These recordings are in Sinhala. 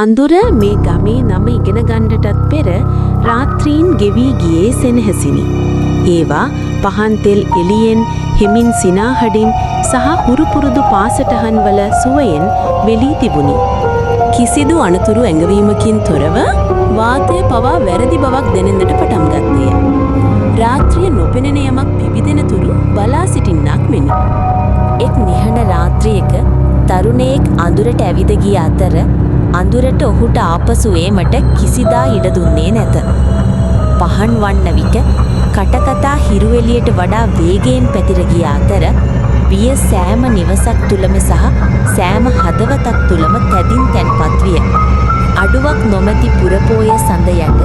අඳුර මේ ගමේ නම ඉගෙන ගන්නටත් පෙර රාත්‍රීන් ගෙවී ගියේ සෙනෙහසිනි. ඒවා පහන් තෙල් එළියෙන් හෙමින් සිනාහඩින් සහ හුරුපුරුදු පාසටහන් වල සුවයෙන් වෙලී තිබුණි. කිසිදු අනතුරු ඇඟවීමකින් තොරව වාතය පවා වැරදි බවක් දැනෙන්නට පටන් ගත්තේය. රාත්‍රිය නොපෙනෙන යමක් පිබිදෙන තුරු බලා සිටින්නක් මෙනි. එක් නිහඬ රාත්‍රියක තරුණයෙක් අඳුරට ඇවිද ගිය අතර අඳුරට ඔහුට ආපසු ඒමට කිසිදා ඉඩ දුන්නේ නැත. පහන් වන්න විට කටකතා හිරු එළියට වඩා වේගයෙන් පැතිර ගිය අතර බිය සෑම නිවසක් තුලම සහ සෑම හදවතක් තුලම තැදින් තැන්පත් විය. අඩුවක් නොමැති පුරපෝය සඳ යට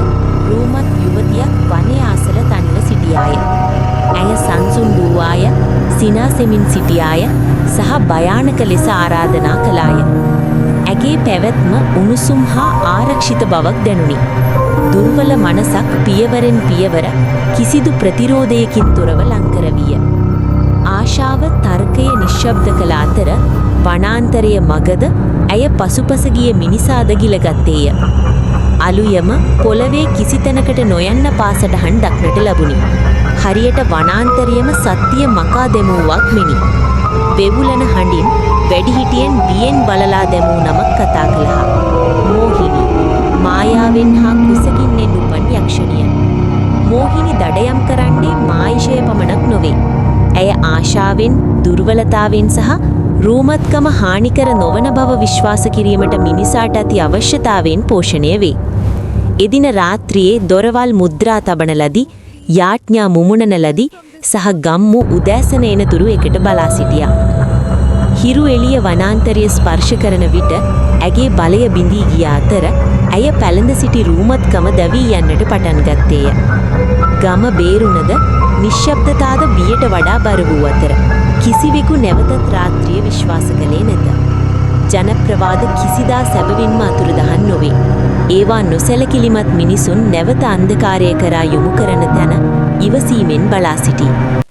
රූමත් යුවතියක් වනයේ ආසල තනිව සිටියාය. ඇය සංසුන් වූවාය, සිනාසෙමින් සිටියාය සහ භයානක ලෙස ආරාධනා කළාය. ඇගේ පැවැත්ම උණුසුම් හා ආරක්ෂිත බවක් දැනුනි. දුර්වල මනසක් පියවරෙන් පියවර කිසිදු ප්‍රතිරෝධයකින් තොරව ලංකර විය. ආශාව තර්කය නිශ්ශබ්ද කළ අතර වනාන්තරයේ මගද ඇය පසුපස ගිය මිනිසාද ගිලගත්තේය. අලුයම පොළවේ කිසි තැනකට නොයන්න පාසටහන් දක්නට ලැබුණි. හරියට වනාන්තරයේම සත්‍ය මකා දෙමුවක් මෙනි. වෙවුලන හඬින් වැඩිහිටියෙන් බියෙන් බලලා දැමූ නමක් කතා කළා. මෝහිනි, මායාවෙන් හා කුසගින්නෙන් උපන් යක්ෂණිය. මෝහිනි දඩයම් කරන්නේ මායිෂය පමණක් නොවේ. ඇය ආශාවෙන්, දුර්වලතාවෙන් සහ රූමත්කම හානිකර නොවන බව විශ්වාස කිරීමට මිනිසාට ඇති අවශ්‍යතාවයෙන් පෝෂණය වේ. එදින රාත්‍රියේ දොරවල් මුද්‍රා තබන ලදී, යාඥා මුමුණන ලදී සහ ගම්මු උදෑසන එනතුරු එකට බලා සිටියා. හිරු එළිය වනාන්තරය ස්පර්ශ කරන විට ඇගේ බලය බිඳී ගිය අතර ඇය පැළඳ සිටි රූමත්කම දැවී යන්නට පටන් ගත්තේය. ගම බේරුණද නිශ්ශබ්දතාවද බියට වඩා බර වූ අතර කිසිවෙකු නැවතත් රාත්‍රිය විශ්වාස කළේ නැත. ජනප්‍රවාද කිසිදා සැබවින්ම අතුරුදහන් නොවේ. ඒවා නොසැලකිලිමත් මිනිසුන් නැවත අන්ධකාරය කරා යොමු කරන තැන ඉවසීමෙන් බලා සිටී.